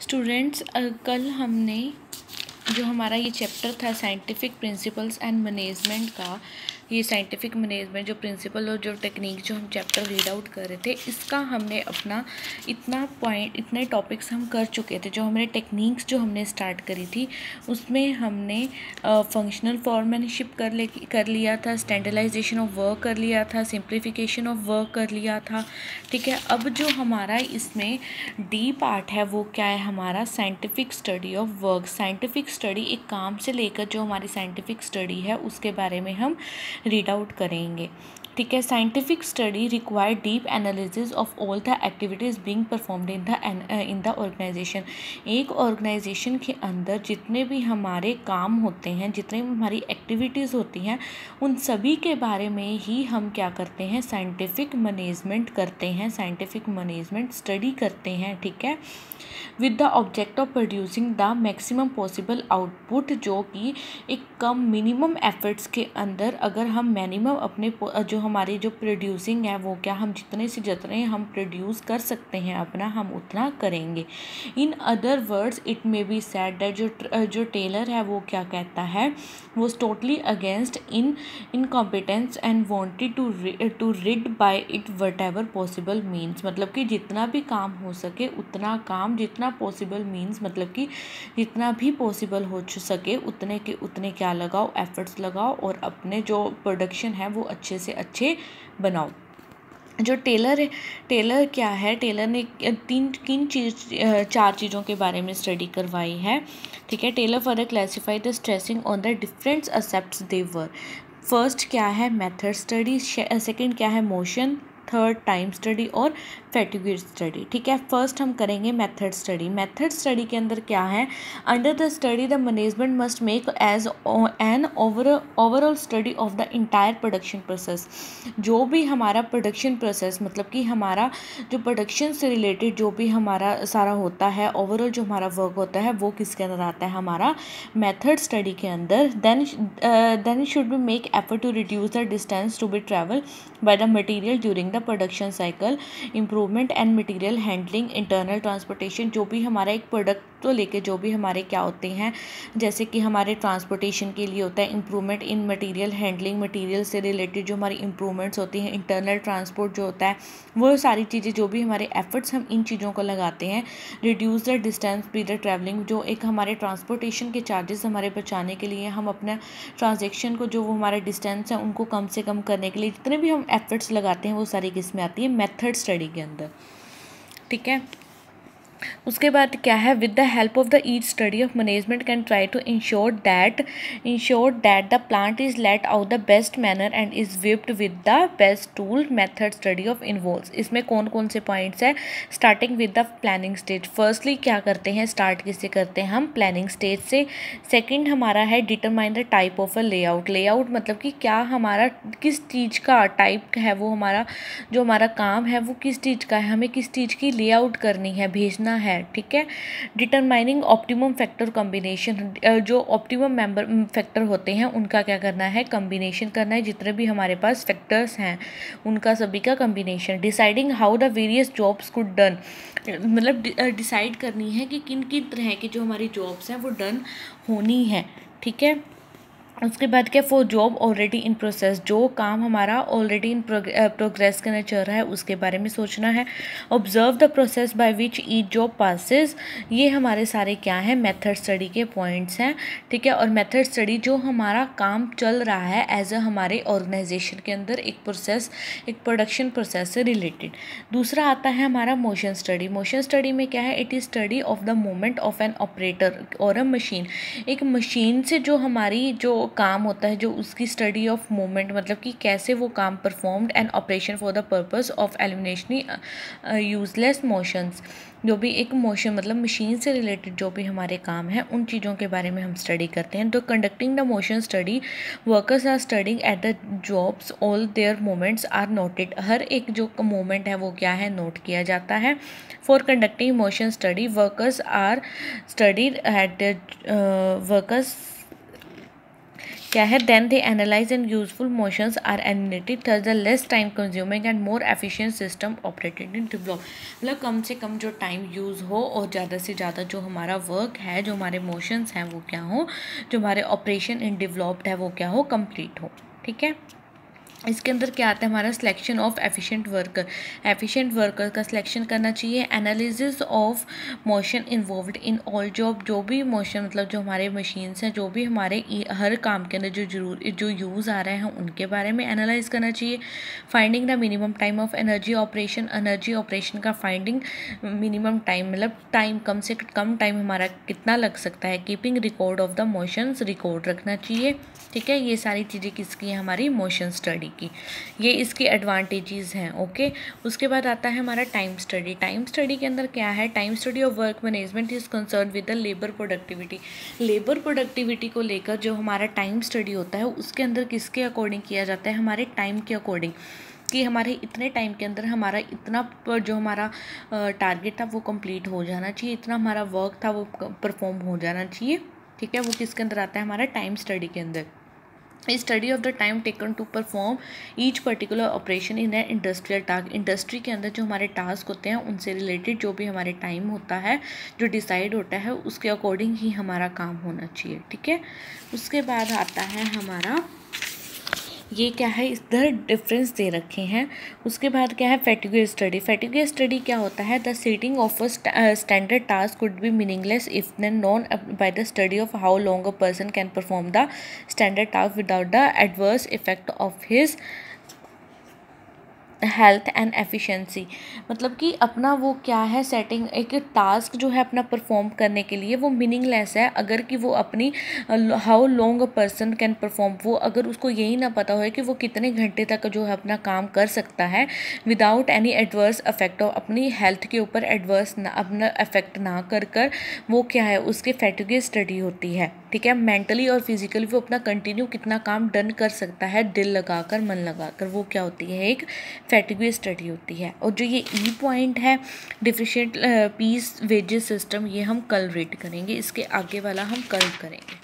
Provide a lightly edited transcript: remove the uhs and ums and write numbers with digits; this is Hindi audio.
स्टूडेंट्स, कल हमने जो हमारा ये चैप्टर था साइंटिफिक प्रिंसिपल्स एंड मैनेजमेंट का, ये साइंटिफिक मैनेजमेंट जो प्रिंसिपल और जो टेक्निक जो हम चैप्टर रीड आउट कर रहे थे, इसका हमने अपना इतने टॉपिक्स हम कर चुके थे। जो हमने टेक्निक्स जो हमने स्टार्ट करी थी उसमें हमने फंक्शनल फॉर्मैनशिप कर लिया था, स्टैंडर्डाइजेशन ऑफ वर्क कर लिया था, सिंप्लीफिकेशन ऑफ वर्क कर लिया था। ठीक है, अब जो हमारा इसमें डी पार्ट है वो क्या है, हमारा scientific study of work. Scientific study एक काम से लेकर जो हमारी साइंटिफिक स्टडी है उसके बारे में हम रीड आउट करेंगे। ठीक है, scientific study require deep analysis of all the activities being performed in the organisation. एक ऑर्गेनाइजेशन के अंदर जितने भी हमारे काम होते हैं, जितने भी हमारी एक्टिविटीज़ होती हैं, उन सभी के बारे में ही हम क्या करते हैं, साइंटिफिक मैनेजमेंट करते हैं, साइंटिफिक मैनेजमेंट स्टडी करते हैं। ठीक है, with the object of producing the maximum possible output, जो कि एक कम मिनिमम एफर्ट्स के अंदर अगर हम मिनिमम अपने जो हमारी जो प्रोड्यूसिंग है वो क्या, हम जितने हम प्रोड्यूस कर सकते हैं अपना, हम उतना करेंगे। In other words it may be said that जो टेलर है वो क्या कहता है, वो totally against incompetence and wanted to rid by it whatever possible means. मतलब कि जितना भी काम हो सके उतना काम, जितना पॉसिबल मीन्स मतलब कि जितना भी पॉसिबल हो सके उतने के उतने क्या लगाओ, एफर्ट्स लगाओ और अपने जो प्रोडक्शन है वो अच्छे से अच्छे बनाओ। जो टेलर क्या है, टेलर ने चार चीज़ों के बारे में स्टडी करवाई है। ठीक है, Taylor further classify the stressing on the different aspects they were. First क्या है, मेथड स्टडी, सेकंड क्या है, मोशन, थर्ड टाइम स्टडी और फैटिग स्टडी। ठीक है, फर्स्ट हम करेंगे मेथड स्टडी। मेथड स्टडी के अंदर क्या है, under the study the management must make as an overall study of the entire production process. जो भी हमारा प्रोडक्शन प्रोसेस मतलब कि हमारा जो प्रोडक्शन से रिलेटेड जो भी हमारा सारा होता है, ओवरऑल जो हमारा वर्क होता है वो किसके अंदर आता है, हमारा मेथड स्टडी के अंदर। Then should be make effort to reduce the distance to be travel by the material during the production cycle, improvement and material handling, internal transportation. जो भी हमारा एक प्रोडक्ट तो लेके जो भी हमारे क्या होते हैं, जैसे कि हमारे ट्रांसपोर्टेशन के लिए होता है improvement in material handling, material से रिलेटेड जो हमारी इम्प्रूवमेंट्स होती हैं, इंटरनल ट्रांसपोर्ट जो होता है, वो सारी चीज़ें जो भी हमारे एफर्ट्स हम इन चीज़ों को लगाते हैं। Reduce the distance be the travelling, जो एक हमारे ट्रांसपोर्टेशन के चार्जेस हमारे बचाने के लिए, हम अपना ट्रांजेक्शन को जो वो हमारे डिस्टेंस है उनको कम से कम करने के लिए जितने भी हम एफर्ट्स लगाते हैं वो सारी किस में आती है, मेथड स्टडी के अंदर। ठीक है, उसके बाद क्या है, with the help of the each study of management can try to ensure that the plant is laid out the best manner and is equipped with the best tool. Method study of involves, इसमें कौन कौन से पॉइंट्स है, starting with the planning stage. Firstly क्या करते हैं, स्टार्ट किससे करते हैं, हम प्लानिंग स्टेज से। सेकेंड हमारा है determine the type of a layout. Layout मतलब कि क्या हमारा किस चीज़ का टाइप है, वो हमारा जो हमारा काम है वो किस चीज़ का है, हमें किस चीज़ की लेआउट करनी है, भेजना है। ठीक है, डिटरमाइनिंग ऑप्टिमम फैक्टर कॉम्बिनेशन, जो ऑप्टिमम मेंबर फैक्टर होते हैं उनका क्या करना है, कॉम्बिनेशन करना है। जितने भी हमारे पास फैक्टर्स हैं उनका सभी का combination. Deciding how the various jobs could done, मतलब डिसाइड करनी है कि किन किन तरह की जो हमारी जॉब्स हैं वो डन होनी है। ठीक है, उसके बाद क्या, for job already in process, जो काम हमारा ऑलरेडी इन प्रोग्रेस के अंदर चल रहा है उसके बारे में सोचना है। Observe the process by which each job passes, ये हमारे सारे क्या हैं, मेथड स्टडी के पॉइंट्स हैं। ठीक है, और मेथड स्टडी जो हमारा काम चल रहा है एज अ हमारे ऑर्गेनाइजेशन के अंदर एक प्रोसेस, एक प्रोडक्शन प्रोसेस से रिलेटेड। दूसरा आता है हमारा मोशन स्टडी। मोशन स्टडी में क्या है, it is study of the movement of an operator और अ मशीन। एक मशीन से जो हमारी जो काम होता है, जो उसकी स्टडी ऑफ मूवमेंट मतलब कि कैसे वो काम performed and operation for the purpose of elimination useless motions. जो भी एक मोशन मतलब मशीन से रिलेटेड जो भी हमारे काम हैं उन चीज़ों के बारे में हम स्टडी करते हैं। तो conducting the motion study, workers are studying at the jobs, all their moments are noted. हर एक जो मोमेंट है वो क्या है, नोट किया जाता है। For conducting motion study, workers are studied at the workers क्या है, then they analyse and useful motions are eliminated, thus the less time consuming and more efficient system operated in develop. मतलब कम से कम जो टाइम यूज़ हो और ज़्यादा से ज़्यादा जो हमारा वर्क है, जो हमारे मोशंस हैं वो क्या हो, जो हमारे ऑपरेशन इन डेवलप्ड है वो क्या हो, कंप्लीट हो। ठीक है, इसके अंदर क्या आता है हमारा selection of efficient worker. Efficient worker का सिलेक्शन करना चाहिए। Analysis of motion involved in all job, जो भी मोशन मतलब जो हमारे मशीन्स हैं, जो भी हमारे हर काम के अंदर जो यूज़ आ रहे हैं उनके बारे में एनालाइज करना चाहिए। Finding the minimum time of energy operation, energy operation का फाइंडिंग मिनिमम टाइम मतलब टाइम कम से कम टाइम हमारा कितना लग सकता है। Keeping record of the motions, record रखना चाहिए। ठीक है, ये सारी चीज़ें किसकी हैं, हमारी मोशन स्टडी की। ये इसकी एडवांटेजेस हैं। ओके, उसके बाद आता है हमारा टाइम स्टडी। टाइम स्टडी के अंदर क्या है, time study of work management is concern with the labour productivity. Labour productivity को लेकर जो हमारा टाइम स्टडी होता है उसके अंदर किसके अकॉर्डिंग किया जाता है, हमारे टाइम के अकॉर्डिंग, कि हमारे इतने टाइम के अंदर हमारा इतना जो हमारा टारगेट था वो कंप्लीट हो जाना चाहिए, इतना हमारा वर्क था वो परफॉर्म हो जाना चाहिए। ठीक है, वो किसके अंदर आता है, हमारा टाइम स्टडी के अंदर। Study of the time taken to perform each particular operation in an industrial task. Industry के अंदर जो हमारे टास्क होते हैं उनसे रिलेटेड जो भी हमारे टाइम होता है, जो डिसाइड होता है, उसके अकॉर्डिंग ही हमारा काम होना चाहिए। ठीक है, उसके बाद आता है हमारा ये क्या है, इधर डिफरेंस दे रखे हैं। उसके बाद क्या है, फैटिग स्टडी। फैटिग स्टडी क्या होता है, the setting of a standard task could be meaningless if then known by the study of how long a person can perform the standard task without the adverse effect of his health and efficiency. मतलब कि अपना वो क्या है, सेटिंग एक टास्क जो है अपना परफॉर्म करने के लिए वो मीनिंगलेस है अगर कि वो अपनी how long a person can perform, वो अगर उसको यही ना पता हो कि वो कितने घंटे तक जो है अपना काम कर सकता है विदाउट एनी एडवर्स अफेक्ट, और अपनी हेल्थ के ऊपर एडवर्स ना अपना अफेक्ट ना कर वो क्या है, उसके फैटिग स्टडी होती है। ठीक है, मेंटली और फिजिकली वो अपना कंटिन्यू कितना काम डन कर सकता है दिल लगाकर, मन लगाकर, वो क्या होती है, एक फैटिग स्टडी होती है। और जो ये ई पॉइंट है, डिफिशिएंट पीस वेजेस सिस्टम, ये हम कल रीड करेंगे, इसके आगे वाला हम कल करेंगे।